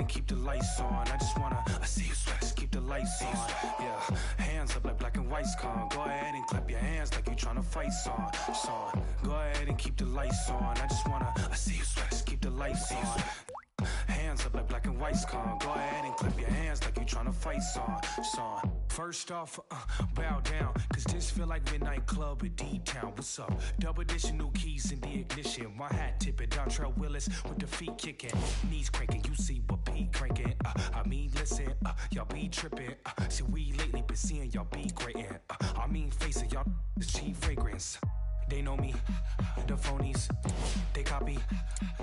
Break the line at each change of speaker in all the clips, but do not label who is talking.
keep the lights on. I just wanna see you sweat, just keep the lights on. Yeah, hands up like black and white's con. Go ahead and clap your hands like you tryna fight song. Go ahead and keep the lights on. I just wanna see you sweat, just keep the lights on. Hands up like black and white's con. Go ahead and clap your hands like you tryna fight song. First off, bow down, cause this feel like midnight club at D-Town. What's up? Double edition, new keys in the ignition. My hat tipping, Dontrell Willis with the feet kicking. Knees cranking, you see what Pete cranking. I mean, listen, y'all be tripping. See, we lately been seeing y'all be grating. I mean, face it, y'all is cheap fragrance. They know me, the phonies, they copy,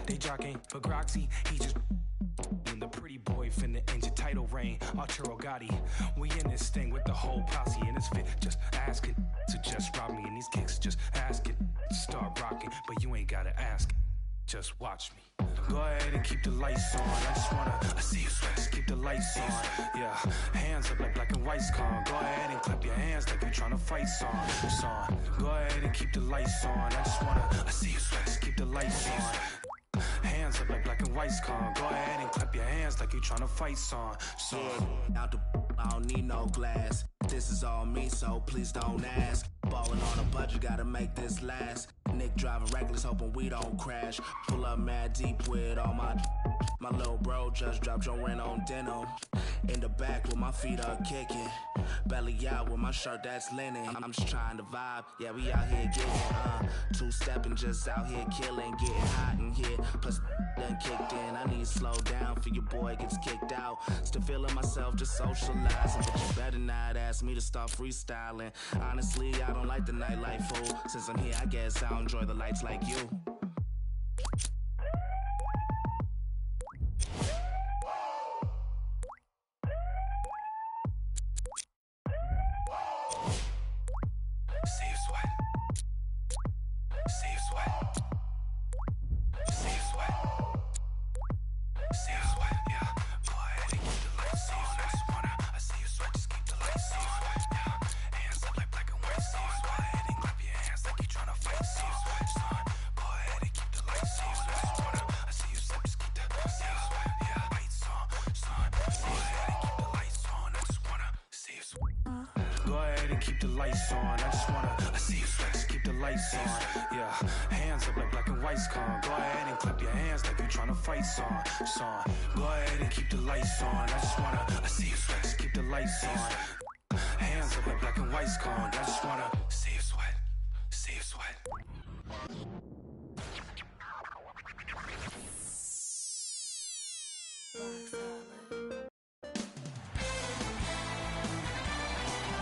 they jocking. For Groxy, he just and the pretty boy finna end your title reign. Arturo Gotti, we in this thing with the whole posse in this fit. Just asking to just rob me, and these kicks just asking to start rocking. But you ain't gotta ask, just watch me. Go ahead and keep the lights on. I just wanna see you sweat, just keep the lights on. Yeah, hands up like black and white's con. Go ahead and clap your hands like you tryna fight song. Go ahead and keep the lights on. I just wanna see you sweat, just keep the lights on. Hands up like black and white's con. Go ahead and clap your hands like you tryna fight song.
Out the I don't need no glass. This is all me, so please don't ask. Ballin' on a budget, gotta make this last. Nick driving reckless, hoping we don't crash. Pull up mad deep with all my little bro just dropped your rent on denim. In the back with my feet up kicking. Belly out with my shirt that's linen. I'm just trying to vibe, yeah, we out here getting two-stepping, just out here killing. Getting hot in here, plus done kicked in. I need to slow down for your boy gets kicked out. Still feeling myself, just socializing. But you better not ask me to start freestyling. Honestly, I don't like the nightlife, fool. Since I'm here, I guess I'll enjoy the lights like you.
See you sweat. See you sweat. See you sweat. See you sweat. Yeah. Go ahead and keep the lights on. I just wanna see you sweat. Just keep the lights on. Yeah. Hands up like black and white. See you sweat. Go ahead and clap your hands like you tryna fight. See you sweat. Go ahead and keep the lights on. I just wanna see you sweat. Just keep the lights on. Go ahead and keep the lights on. I just wanna see you sweat. Go ahead and keep the lights on. I just wanna see you sweat. Just keep the lights on. Yeah, hands up like black and white's con. Go ahead and clap your hands like you tryna fight song. Go ahead and keep the lights on. I just wanna see you sweat. Just keep the lights on. Hands up like black and white's con. I just wanna see you sweat. See you sweat.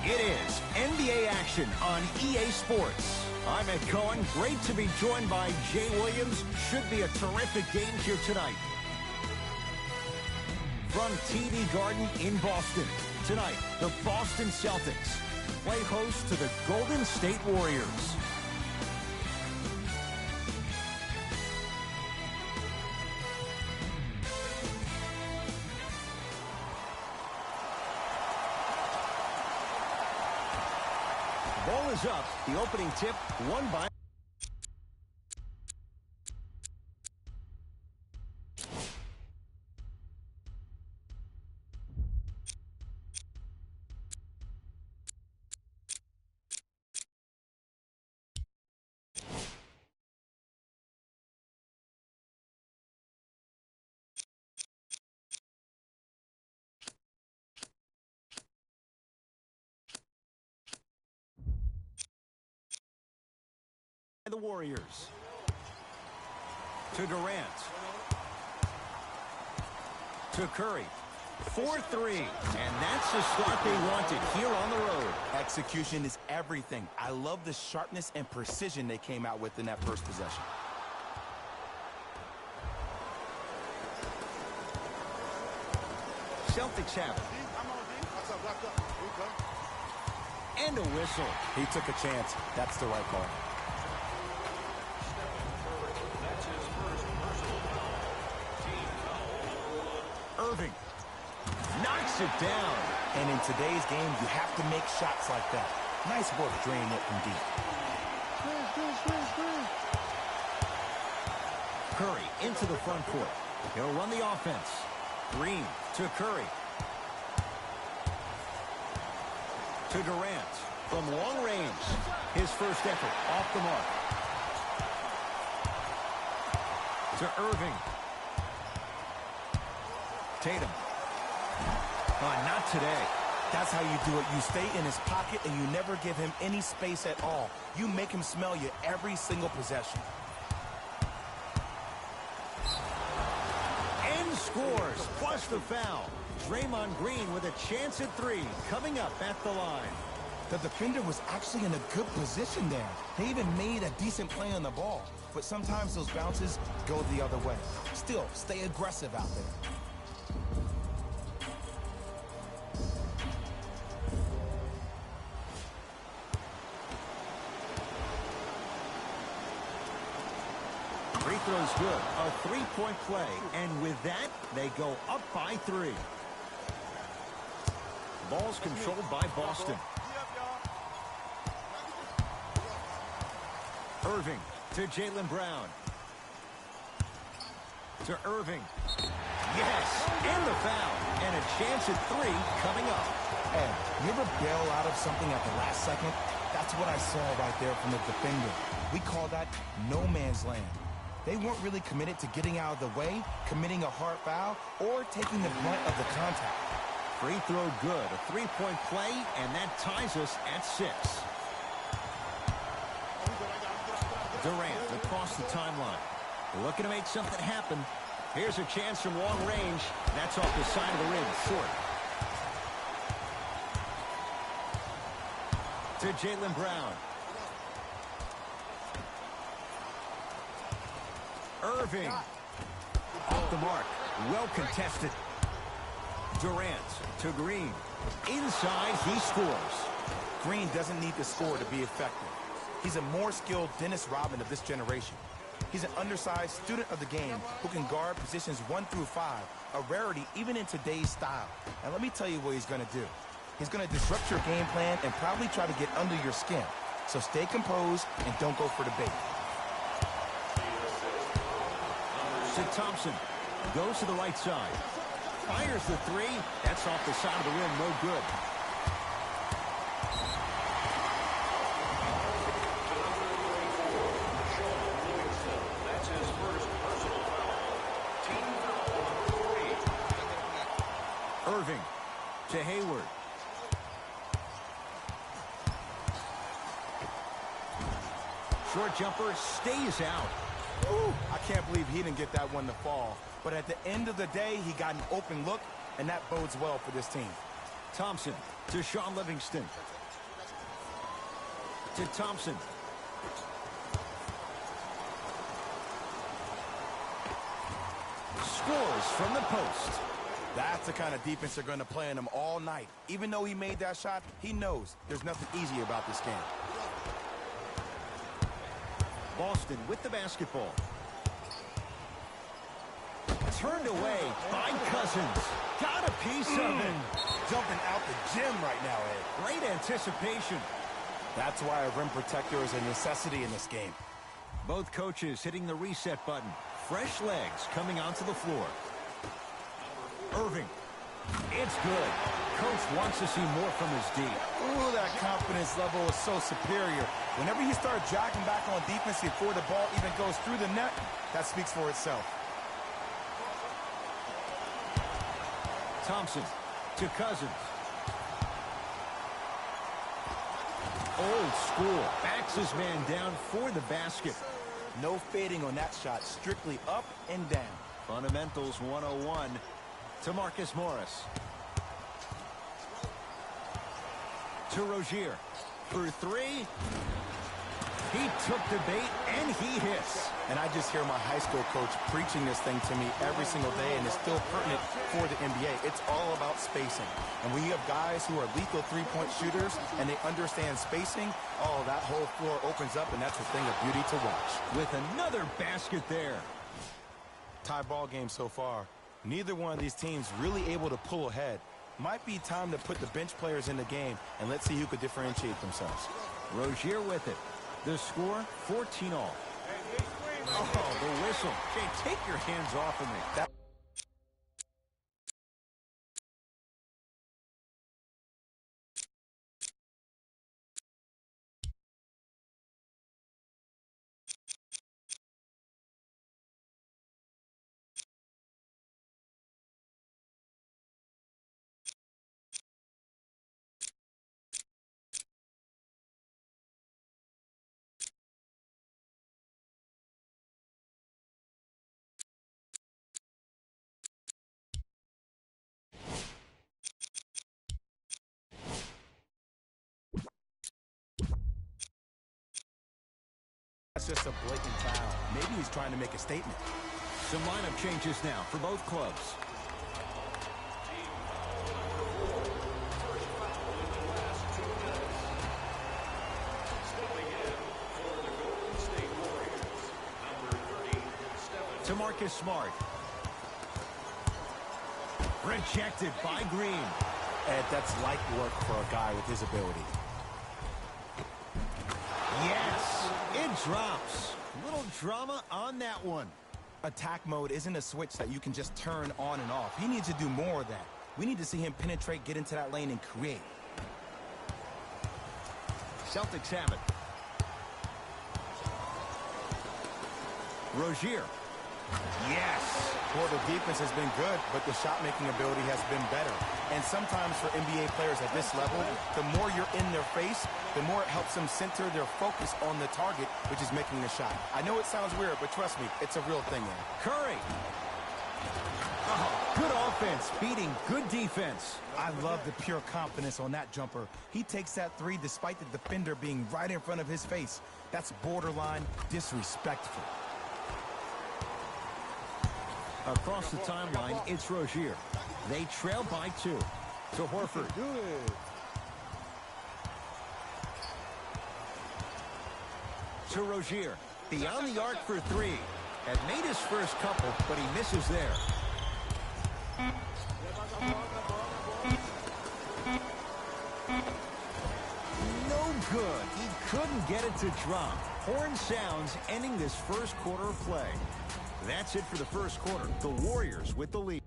It is NBA action on EA Sports. I'm Ed Cohen. Great to be joined by Jay Williams. Should be a terrific game here tonight. From TD Garden in Boston. Tonight, the Boston Celtics play host to the Golden State Warriors. Ball is up. The opening tip won by... the Warriors. To Durant. To Curry. 4-3. And that's the start they wanted here on the road.
Execution is everything. I love the sharpness and precision they came out with in that first possession.
Celtics have it. And a whistle.
He took a chance. That's the right call.
Irving knocks it down.
And in today's game, you have to make shots like that. Nice work draining it from deep.
Curry into the front court. He'll run the offense. Green to Curry. To Durant. From long range. His first effort off the mark. To Irving. Tatum. Not today.
That's how you do it. You stay in his pocket and you never give him any space at all. You make him smell you every single possession.
And scores, plus the foul. Draymond Green with a chance at three coming up at the line.
The defender was actually in a good position there. They even made a decent play on the ball. But sometimes those bounces go the other way. Still, stay aggressive out there.
Free throw's good. A three-point play. And with that, they go up by 3. Ball's controlled by Boston. Irving to Jaylen Brown. To Irving. Yes, and the foul. And a chance at 3 coming up.
Hey, you ever bail out of something at the last second? That's what I saw right there from the defender. We call that no man's land. They weren't really committed to getting out of the way, committing a hard foul, or taking the brunt of the contact.
Free throw good. A three-point play, and that ties us at 6. Durant across the timeline. Looking to make something happen. Here's a chance from long range. That's off the side of the rim, short. To Jaylen Brown. Irving. Off the mark. Well contested. Durant to Green. Inside, he scores.
Green doesn't need to score to be effective. He's a more skilled Dennis Rodman of this generation. He's an undersized student of the game who can guard positions 1 through 5, a rarity even in today's style. And let me tell you what he's going to do. He's going to disrupt your game plan and probably try to get under your skin. So stay composed and don't go for the bait.
To Thompson. Goes to the right side. Fires the 3. That's off the side of the rim. No good.
That's his first personal foul. Team foul 3.
Irving to Hayward. Short jumper stays out.
Ooh, I can't believe he didn't get that one to fall. But at the end of the day, he got an open look, and that bodes well for this team.
Thompson to Sean Livingston. To Thompson. Scores from the post.
That's the kind of defense they're going to play in him all night. Even though he made that shot, he knows there's nothing easy about this game.
Boston with the basketball. Turned away by Cousins. Got a piece of it.
Jumping out the gym right now, Ed.
Great anticipation.
That's why a rim protector is a necessity in this game.
Both coaches hitting the reset button. Fresh legs coming onto the floor. Irving. It's good. Coach wants to see more from his D.
Ooh, that confidence level is so superior. Whenever you start jogging back on defense before the ball even goes through the net, that speaks for itself.
Thompson to Cousins. Old school. Backs his man down for the basket.
No fading on that shot. Strictly up and down.
Fundamentals 101 to Marcus Morris. To Rozier. For 3. He took the bait, and he hits.
And I just hear my high school coach preaching this thing to me every single day, and it's still pertinent for the NBA. It's all about spacing. And when you have guys who are lethal three-point shooters and they understand spacing, oh, that whole floor opens up, and that's a thing of beauty to watch.
With another basket there.
Tie ball game so far. Neither one of these teams really able to pull ahead. Might be time to put the bench players in the game, and let's see who could differentiate themselves.
Rozier with it. The score, 14 all. Oh, the whistle. Jay, take your hands off of me.
That's just a blatant foul. Maybe he's trying to make a statement.
Some lineup changes now for both clubs. To Marcus Smart. Rejected by Green.
Ed, that's light work for a guy with his ability.
Yes, it drops. Little drama on that one.
Attack mode isn't a switch that you can just turn on and off. He needs to do more of that. We need to see him penetrate, get into that lane, and create.
Celtics have it. Rozier. Yes.
Well, the defense has been good, but the shot-making ability has been better. And sometimes for NBA players at this level, the more you're in their face, the more it helps them center their focus on the target, which is making the shot. I know it sounds weird, but trust me, it's a real thing, man.
Curry. Oh, good offense, beating good defense.
I love the pure confidence on that jumper. He takes that three despite the defender being right in front of his face. That's borderline disrespectful.
Across the timeline, it's Rozier. They trail by 2. To Horford. To Rozier. Beyond the arc for 3. Had made his first couple, but he misses there. No good. He couldn't get it to drop. Horn sounds ending this first quarter of play. That's it for the first quarter. The Warriors with the lead.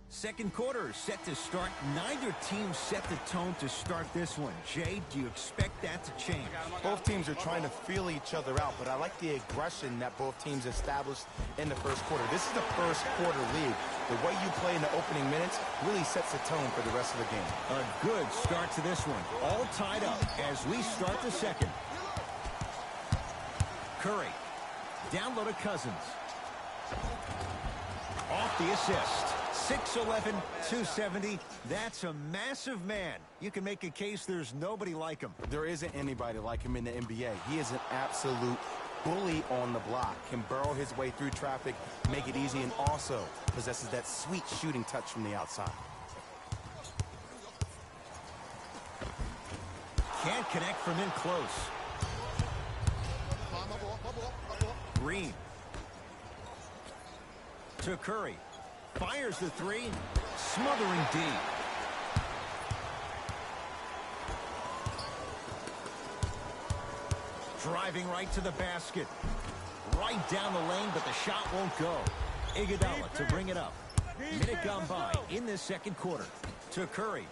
Second quarter is set to start. Neither team set the tone to start this one. Jay, do you expect that to change?
Both teams are trying to feel each other out, but I like the aggression that both teams established in the first quarter. This is the first quarter lead. The way you play in the opening minutes really sets the tone for the rest of the game.
A good start to this one. All tied up as we start the second. Curry. Down low to Cousins. Off the assist. 6'11", 270. That's a massive man. You can make a case there's nobody like him.
There isn't anybody like him in the NBA. He is an absolute bully on the block. Can burrow his way through traffic, make it easy, and also possesses that sweet shooting touch from the outside.
Can't connect from in close. Green. To Curry. Fires the 3. Smothering D. Driving right to the basket. Right down the lane, but the shot won't go. Iguodala to bring it up. Minute gone by in this second quarter. To Curry.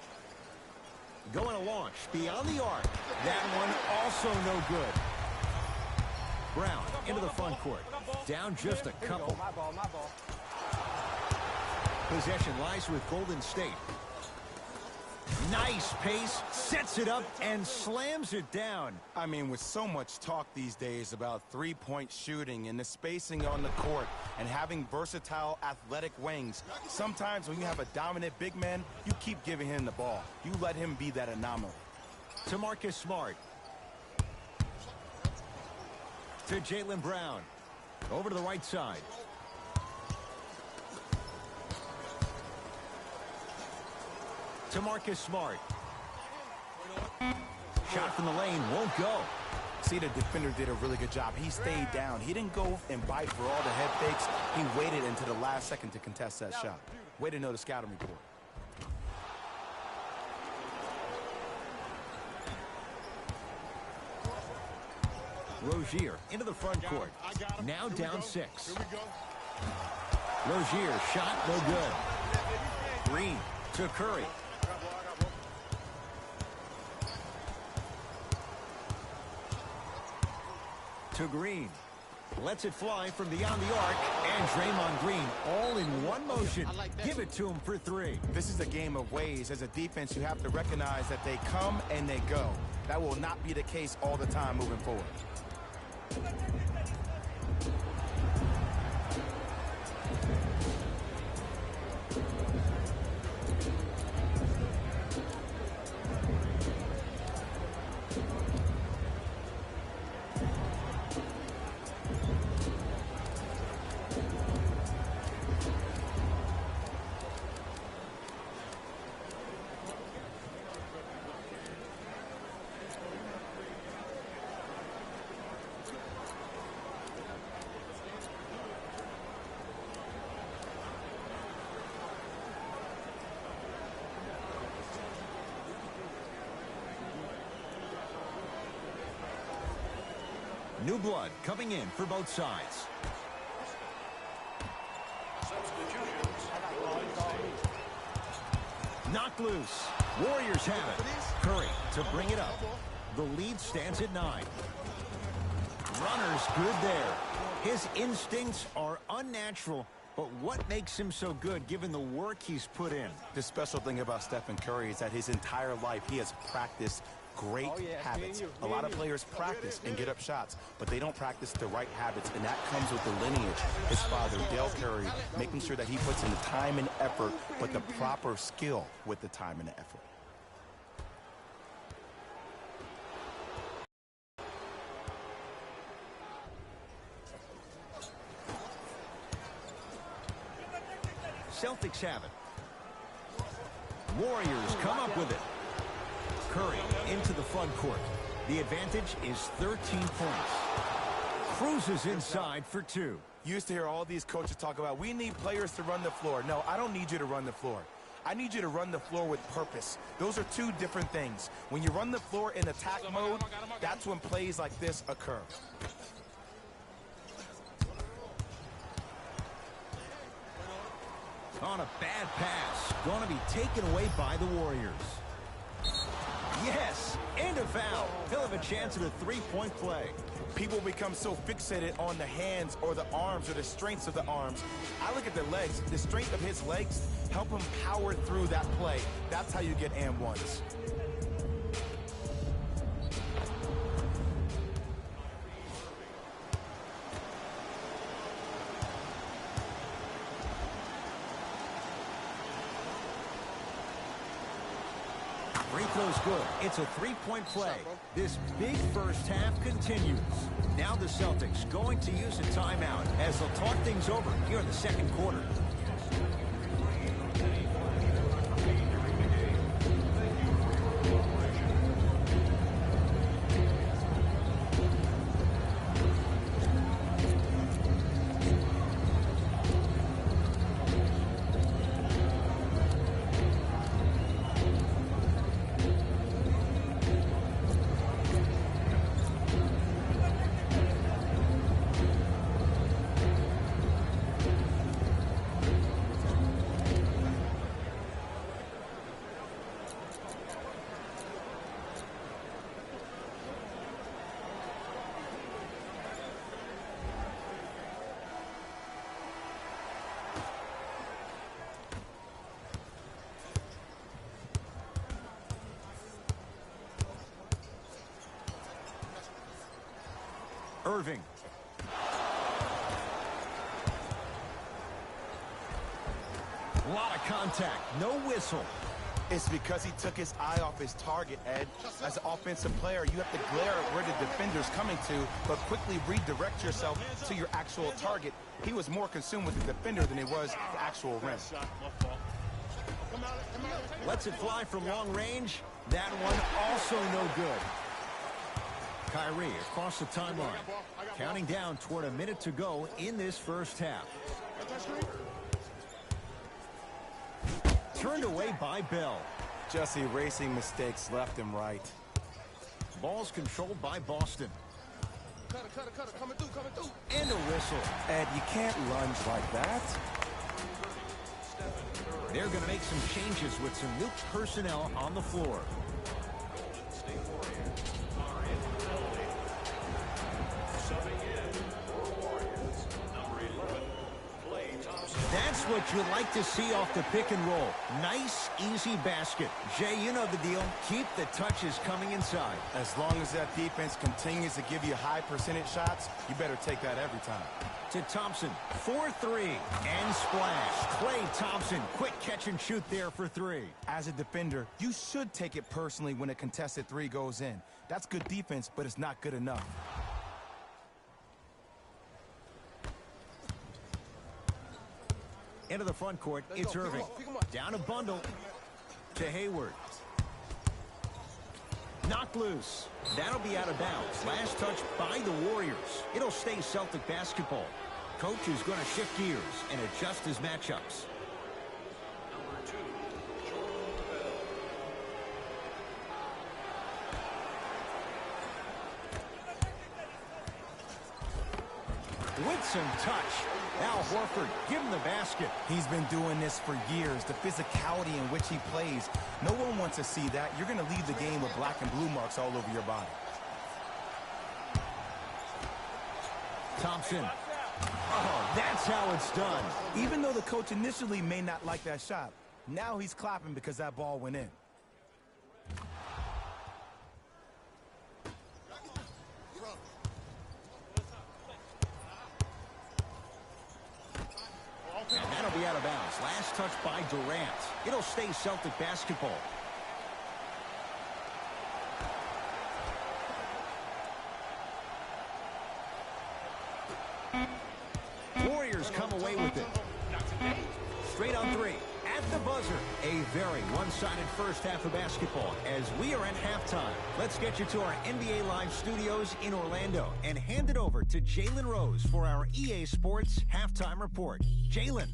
Going to launch beyond the arc. That one also no good. Brown into the front court. Down just a couple. Possession lies with Golden State. Nice pace, sets it up, and slams it down.
I mean, with so much talk these days about three-point shooting and the spacing on the court and having versatile athletic wings, sometimes when you have a dominant big man, you keep giving him the ball. You let him be that anomaly.
To Marcus Smart. To Jaylen Brown. Over to the right side. To Marcus Smart. Shot from the lane won't go.
See, the defender did a really good job. He stayed down. He didn't go and bite for all the head fakes. He waited until the last second to contest that shot. Way to know the scouting report.
Rozier into the front court. Now down 6. Rozier shot no good. Green to Curry. To Green. Lets it fly from beyond the arc. And Draymond Green all in one motion. Give it to him for 3.
This is a game of ways. As a defense, you have to recognize that they come and they go. That will not be the case all the time moving forward.
New blood coming in for both sides. Knocked loose. Warriors have it. Curry to bring it up. The lead stands at 9. Runner's good there. His instincts are unnatural, but what makes him so good given the work he's put in?
The special thing about Stephen Curry is that his entire life he has practiced great habits. A lot of players practice and get up shots, but they don't practice the right habits, and that comes with the lineage. His father, Dale Curry, making sure that he puts in the time and effort, but the proper skill with the time and the effort.
Celtics have it. Warriors come up with it. Curry into the front court. The advantage is 13 points. Cruises inside for 2.
You used to hear all these coaches talk about, we need players to run the floor. No, I don't need you to run the floor. I need you to run the floor with purpose. Those are two different things. When you run the floor in attack mode, that's when plays like this occur.
On a bad pass. Going to be taken away by the Warriors. Yes, and a foul. He'll have a chance at a three-point play.
People become so fixated on the hands or the arms or the strengths of the arms. I look at the legs. The strength of his legs help him power through that play. That's how you get and ones.
Free throw's good. It's a three-point play. This big first half continues. Now the Celtics going to use a timeout as they'll talk things over here in the second quarter. Irving. A lot of contact. No whistle.
It's because he took his eye off his target, Ed. As an offensive player, you have to glare at where the defender's coming to, but quickly redirect yourself to your actual target. He was more consumed with the defender than he was the actual rim.
Lets it fly from long range. That one also no good. Kyrie across the timeline. Counting down toward a minute to go in this first half. Turned away by Bell.
Just erasing mistakes left and right.
Ball's controlled by Boston. And a whistle.
Ed, you can't lunge like that.
They're going to make some changes with some new personnel on the floor. That's what you like to see off the pick and roll. Nice, easy basket. Jay, you know the deal. Keep the touches coming inside.
As long as that defense continues to give you high percentage shots, you better take that every time.
To Thompson, 4-3, and splash. Klay Thompson, quick catch and shoot there for 3.
As a defender, you should take it personally when a contested 3 goes in. That's good defense, but it's not good enough.
Into the front court, it's Irving. Down a bundle to Hayward. Knocked loose. That'll be out of bounds. Last touch by the Warriors. It'll stay Celtic basketball. Coach is going to shift gears and adjust his matchups. with some touch. Now Horford, give him the basket.
He's been doing this for years, the physicality in which he plays. No one wants to see that. You're going to leave the game with black and blue marks all over your body.
Thompson. Oh, that's how it's done.
Even though the coach initially may not like that shot, now he's clapping because that ball went in.
And that'll be out of bounds. Last touch by Durant. It'll stay Celtic basketball. Warriors come away with it. Straight on three. At the buzzer. A very one-sided first half of basketball as we are at halftime. Let's get you to our NBA Live studios in Orlando and hand it over to Jalen Rose for our EA Sports halftime report. Jalen.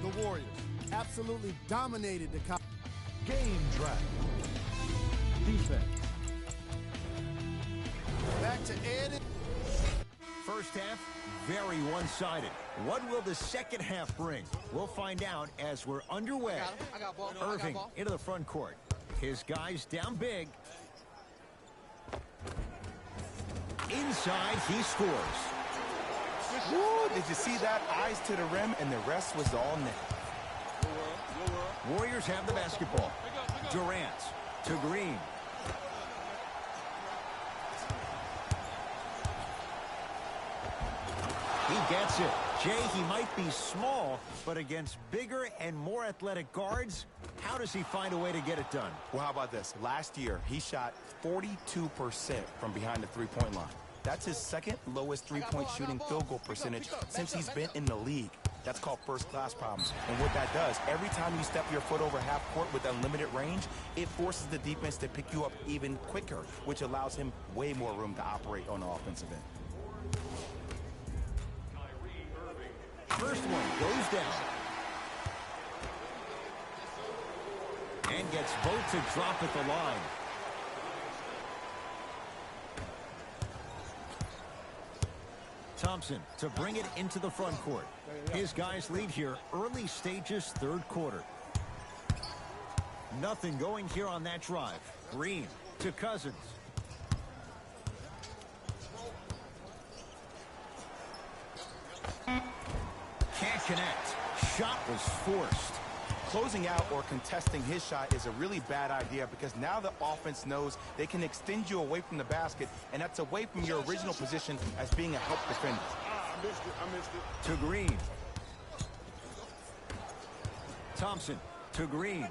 The Warriors absolutely dominated the
game drive. Defense.
back to Ed.
First half, very one-sided. What will the second half bring? We'll find out as we're underway.
I got ball.
Irving into the front court. His guys down big. Inside, he scores.
Woo, did you see that? Eyes to the rim, and the rest was all net.
Warriors have the basketball. Durant to Green. He gets it. Jay, he might be small, but against bigger and more athletic guards, how does he find a way to get it done?
Well, how about this? Last year, he shot 42% from behind the three-point line. That's his second lowest three-point shooting field goal percentage since he's been in the league. That's called first-class problems. And what that does, every time you step your foot over half court with unlimited range, it forces the defense to pick you up even quicker, which allows him way more room to operate on the offensive end.
First one goes down. And gets both to drop at the line. Thompson to bring it into the front court. His guys lead here early stages, third quarter. Nothing going here on that drive. Green to Cousins. Can't connect. Shot was forced.
Closing out or contesting his shot is a really bad idea because now the offense knows they can extend you away from the basket, and that's away from your original position as being a help defender.
I missed it.
To Green. Thompson to Green.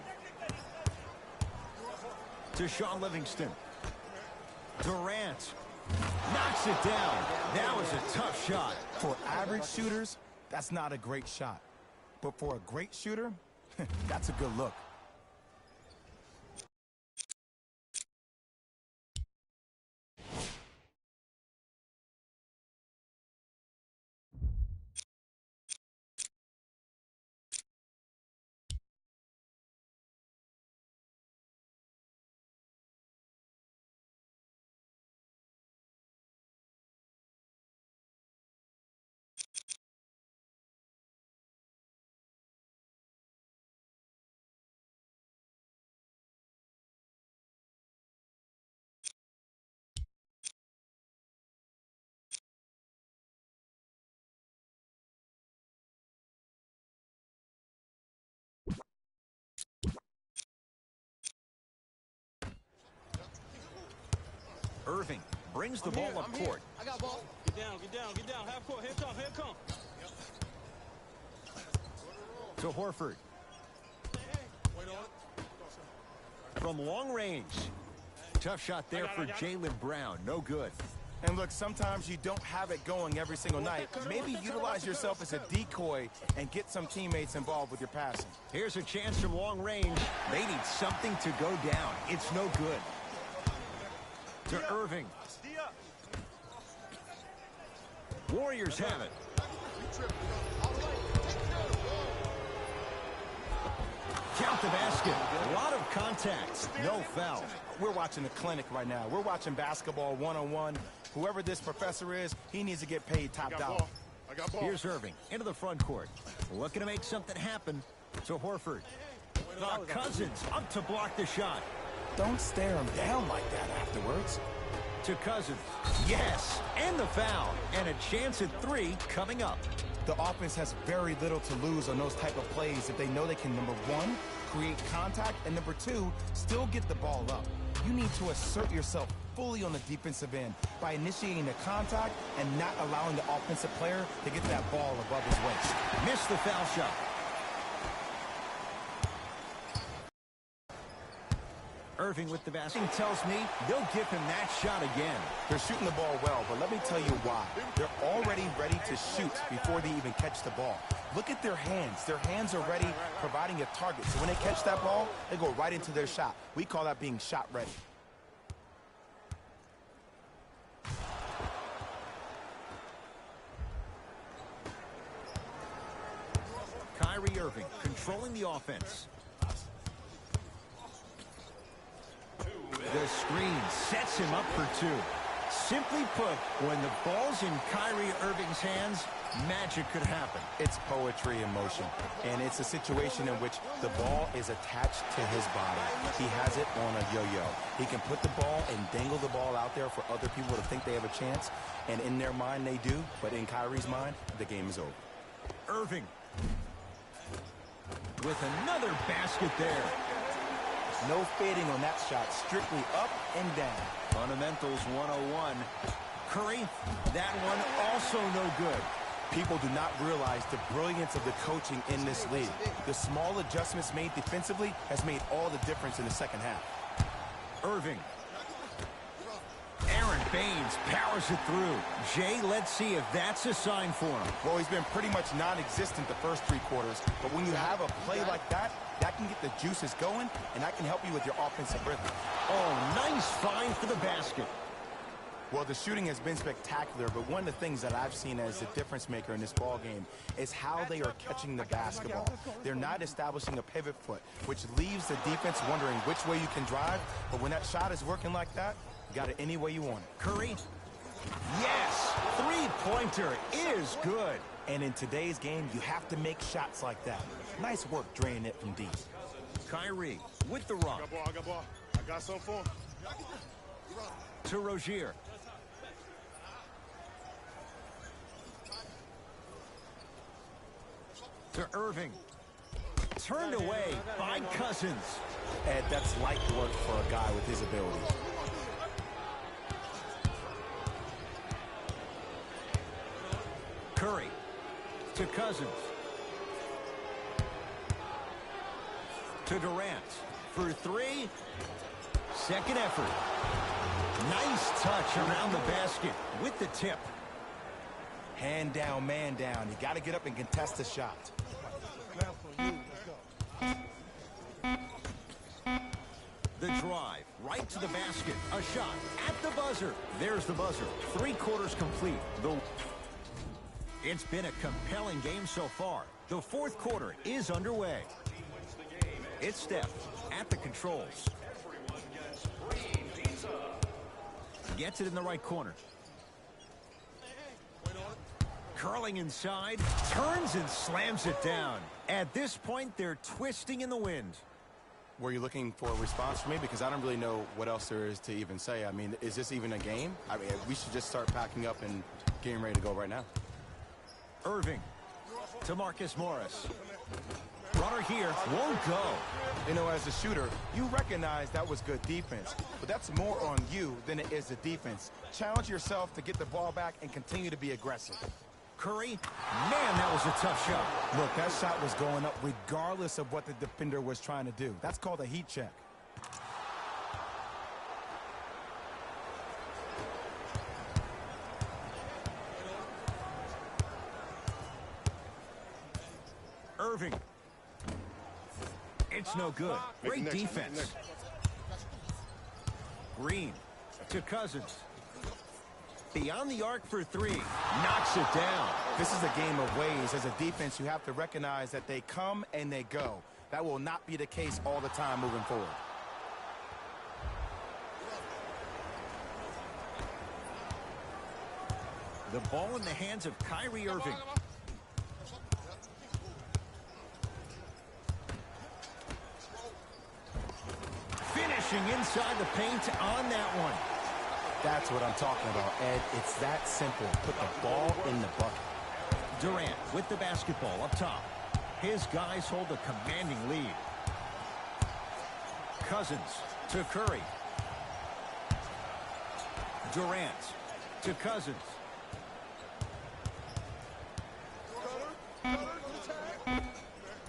To Shaun Livingston. Durant knocks it down. That was a tough shot.
For average shooters, that's not a great shot. But for a great shooter, that's a good look.
Irving brings the ball up court.
I got ball.
Get down, get down, get down. Half court. Here come, here come.
To Horford. From long range. Tough shot there for Jaylen Brown. No good.
And look, sometimes you don't have it going every single night. Maybe utilize yourself as a decoy and get some teammates involved with your passing.
Here's a chance from long range. They need something to go down. It's no good. To Irving. Warriors have it. Count the basket. A lot of contacts. No foul.
We're watching a clinic right now. We're watching basketball one-on-one. Whoever this professor is, he needs to get paid top dollar.
Here's Irving into the front court. Looking to make something happen to Horford. Cousins up to block the shot.
Don't stare him down like that afterwards.
To Cousins. Yes, and the foul. And a chance at 3 coming up.
The offense has very little to lose on those type of plays if they know they can, number 1, create contact, and number 2, still get the ball up. You need to assert yourself fully on the defensive end by initiating the contact and not allowing the offensive player to get that ball above his waist.
Missed the foul shot. Irving with the basket tells me they'll give him that shot again.
They're shooting the ball well, but let me tell you why. They're already ready to shoot before they even catch the ball. Look at their hands. Their hands are ready, providing a target. So when they catch that ball, they go right into their shot. We call that being shot ready.
Kyrie Irving controlling the offense. The screen sets him up for 2. Simply put, when the ball's in Kyrie Irving's hands, magic could happen.
It's poetry in motion, and it's a situation in which the ball is attached to his body. He has it on a yo-yo. He can put the ball and dangle the ball out there for other people to think they have a chance, and in their mind they do, but in Kyrie's mind, the game is over.
Irving with another basket there.
No fading on that shot, strictly up and down.
Fundamentals 101. Curry, that one also no good.
People do not realize the brilliance of the coaching in this league. The small adjustments made defensively has made all the difference in the second half.
Irving. Aaron Baines powers it through. Jay, let's see if that's a sign for him.
Well, he's been pretty much non-existent the first 3 quarters, but when you have a play like that, that can get the juices going, and that can help you with your offensive rhythm.
Oh, nice find for the basket.
Well, the shooting has been spectacular, but one of the things that I've seen as the difference maker in this ball game is how they are catching the basketball. They're not establishing a pivot foot, which leaves the defense wondering which way you can drive, but when that shot is working like that, you got it any way you want it.
Curry. Yes, 3-pointer is good.
And in today's game, you have to make shots like that. Nice work draining it from deep.
Kyrie with the rock.
I got ball. I got something for him.
To Rozier. To Irving. Turned away by Cousins.
Ed, that's light work for a guy with his ability.
Curry. To Cousins. To Durant. For 3. Second effort. Nice touch around the basket with the tip.
Hand down, man down. You got to get up and contest the shot.
The drive right to the basket. A shot at the buzzer. There's the buzzer. 3 quarters complete. It's been a compelling game so far. The 4th quarter is underway. It's Steph at the controls. Gets it in the right corner. Curling inside, turns and slams it down. At this point, they're twisting in the wind.
Were you looking for a response from me? Because I don't really know what else there is to even say. I mean, is this even a game? I mean, we should just start packing up and getting ready to go right now.
Irving to Marcus Morris. Runner here won't go.
You know, as a shooter, you recognize that was good defense, but that's more on you than it is the defense. Challenge yourself to get the ball back and continue to be aggressive.
Curry, man, that was a tough shot.
Look, that shot was going up regardless of what the defender was trying to do. That's called a heat check.
Irving. It's no good. Great defense. Green to Cousins. Beyond the arc for 3. Knocks it down.
This is a game of ways. As a defense, you have to recognize that they come and they go. That will not be the case all the time moving forward.
The ball in the hands of Kyrie Irving. Finishing inside the paint on that one.
That's what I'm talking about, Ed. It's that simple. Put the ball in the bucket.
Durant with the basketball up top. His guys hold a commanding lead. Cousins to Curry. Durant to Cousins.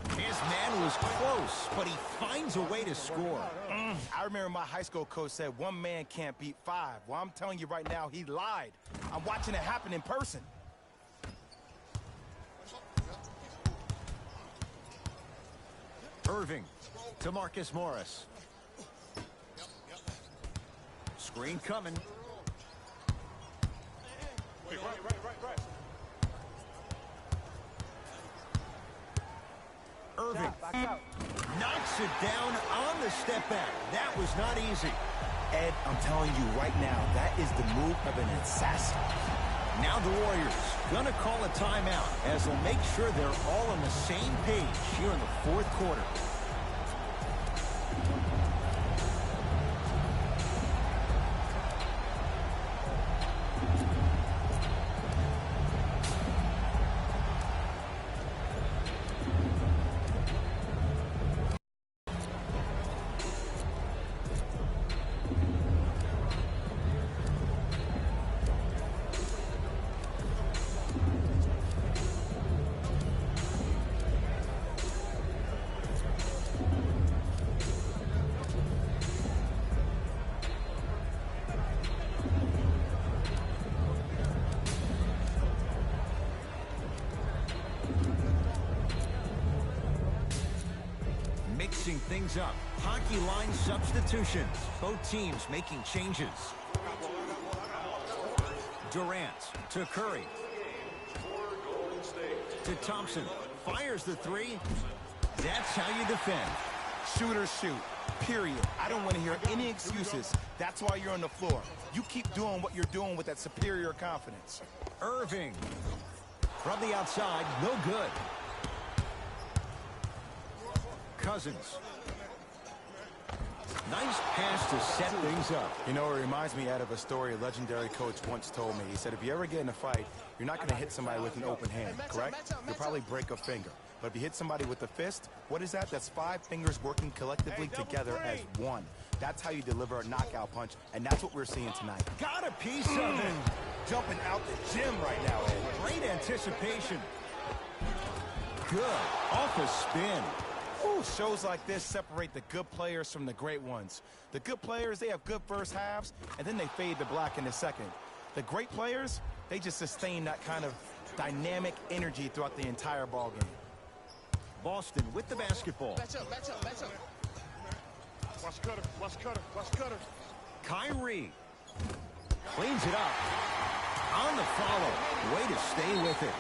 His man was close, but he finds a way to score.
I remember my high school coach said one man can't beat five. Well, I'm telling you right now, he lied. I'm watching it happen in person.
Irving to Marcus Morris. Screen coming.
Right.
Irving knocks it down on the step back. That was not easy.
Ed, I'm telling you right now, that is the move of an assassin.
Now the Warriors gonna call a timeout as they'll make sure they're all on the same page here in the fourth quarter. Mixing things up. Hockey line substitutions. Both teams making changes. Durant to Curry. To Thompson. Fires the three. That's how you defend.
Shoot or shoot, period. I don't want to hear any excuses. That's why you're on the floor. You keep doing what you're doing with that superior confidence.
Irving. From the outside, no good. Cousins. Nice pass to set things up.
You know, it reminds me, Ed, of a story a legendary coach once told me. He said, if you ever get in a fight, you're not going to hit somebody with an open hand, correct? You'll probably break a finger. But if you hit somebody with a fist, what is that? That's 5 fingers working collectively together as one. That's how you deliver a knockout punch, and that's what we're seeing tonight.
Got a piece of it.
Jumping out the gym right now, Ed.
Great anticipation. Good. Off a spin.
Ooh, shows like this separate the good players from the great ones. The good players, they have good first halves, and then they fade to black in the second. The great players, they just sustain that kind of dynamic energy throughout the entire ball game.
Boston with the basketball.
Match up. Watch Cutter.
Kyrie cleans it up. On the follow. Way to stay with it.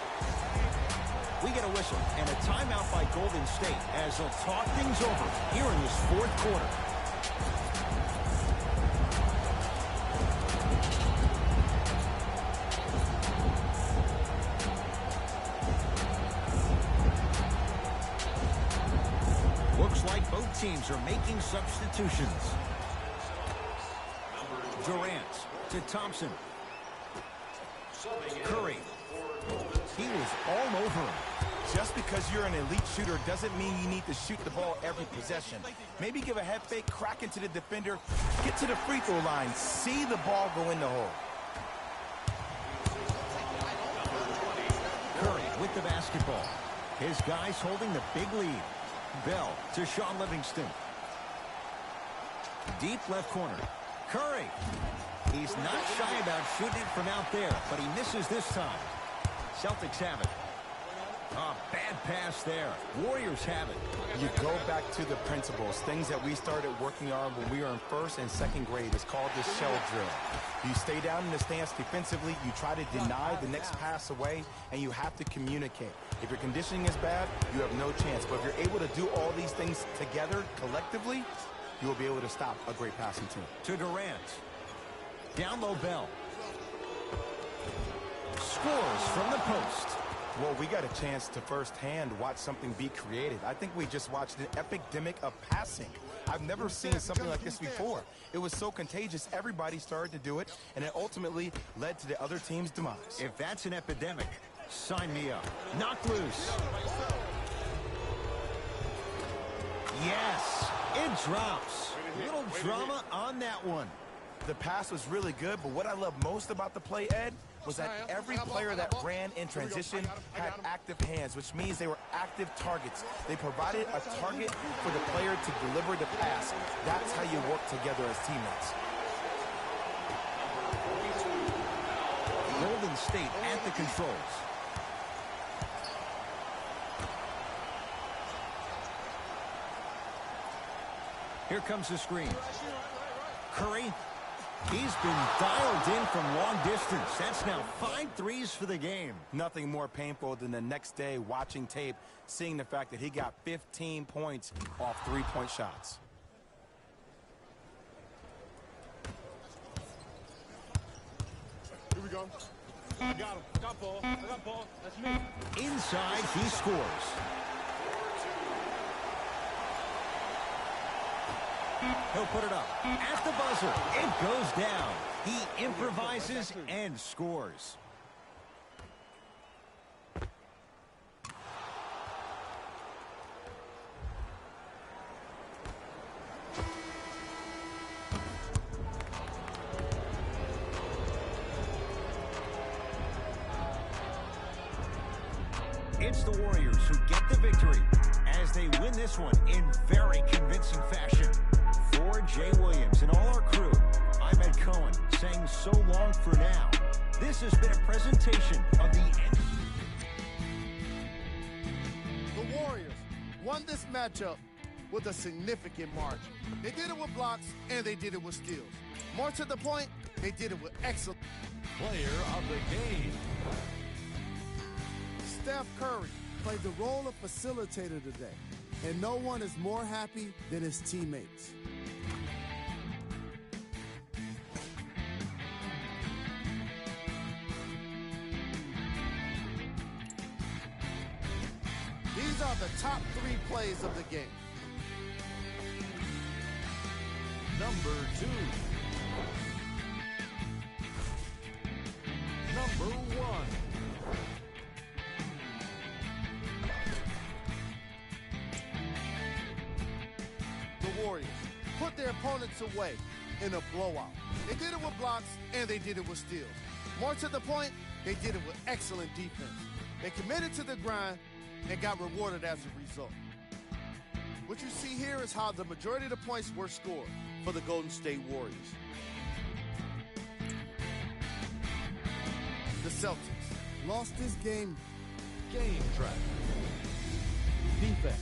We get a whistle and a timeout by Golden State as they'll talk things over here in this fourth quarter. Looks like both teams are making substitutions. Durant to Thompson. Curry. He was all over him.
Just because you're an elite shooter doesn't mean you need to shoot the ball every possession. Maybe give a head fake, crack into the defender, get to the free throw line, see the ball go in the hole.
Curry with the basketball. His guys holding the big lead. Bell to Shaun Livingston. Deep left corner. Curry. He's not shy about shooting it from out there, but he misses this time. Celtics have it. Oh, bad pass there. Warriors have it.
You go back to the principles, things that we started working on when we were in first and second grade. It's called the shell drill. You stay down in the stance defensively, you try to deny the next pass away, and you have to communicate. If your conditioning is bad, you have no chance. But if you're able to do all these things together, collectively, you will be able to stop a great passing team.
To Durant. Down low, Bell. Scores from the post.
Well, we got a chance to firsthand watch something be created. I think we just watched an epidemic of passing. I've never seen something like this before. It was so contagious, everybody started to do it, and it ultimately led to the other team's demise.
If that's an epidemic, sign me up. Knock loose. Yes, it drops. Little drama on that one.
The pass was really good, but what I love most about the play, Ed, was that every player that ran in transition had active hands, which means they were active targets. They provided a target for the player to deliver the pass. That's how you work together as teammates.
Golden State at the controls. Here comes the screen. Curry. He's been dialed in from long distance. That's now 5 threes for the game.
Nothing more painful than the next day watching tape, seeing the fact that he got 15 points off three-point shots.
Here we go. I got him. I got ball. I got ball. That's me.
Inside, he scores. He'll put it up at the buzzer. It goes down. He improvises and scores. It's the Warriors who get the victory as they win this one in very convincing fashion. For Jay Williams and all our crew, I'm Ed Cohen saying so long for now. This has been a presentation of the
The Warriors won this matchup with a significant margin. They did it with blocks, and they did it with steals. More to the point, they did it with excellent.
Player of the game.
Steph Curry played the role of facilitator today, and no one is more happy than his teammates. These are the top 3 plays of the game.
Number 2. Number 1.
The Warriors put their opponents away in a blowout. They did it with blocks, and they did it with steals. More to the point, they did it with excellent defense. They committed to the grind and got rewarded as a result. What you see here is how the majority of the points were scored for the Golden State Warriors. The Celtics lost this game.
Game track. Defense.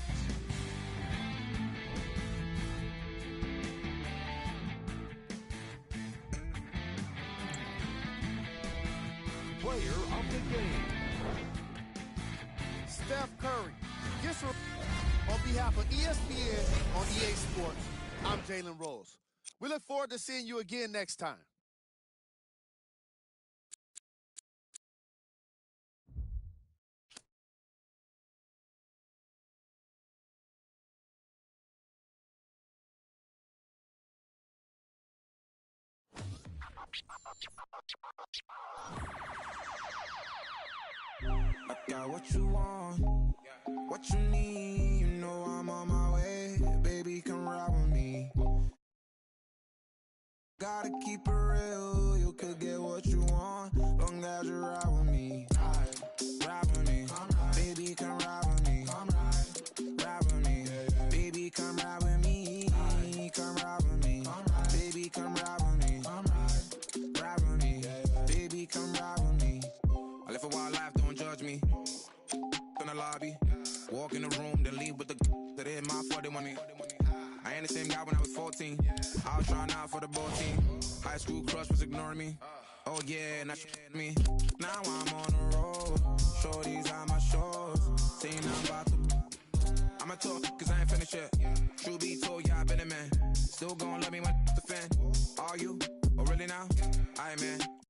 Player of the game.
Steph Curry gets on behalf of ESPN on EA Sports. I'm Jalen Rose. We look forward to seeing you again next time.
I got what you want, what you need. You know I'm on my way, baby, come ride with me. Gotta keep it real, you could get what you want, long as you ride with me. Ride with me, baby, come ride with me. Ride with me, baby, come ride with me. Come ride with me, baby, come ride with me. Ride with me, baby, come ride with me. I live a wild life, don't judge me. Gonna lie.
ain't the same guy when I was 14. I was trying out for the ball team. High school crush was ignoring me. Oh yeah, now she me. Now I'm on the road. Shorties on my shows. Saying I'm about to. I'ma talk cause I ain't finished yet. True be told, yeah, I been a man. Still gon' love me when the fan. Are you? Oh really now? Aight man.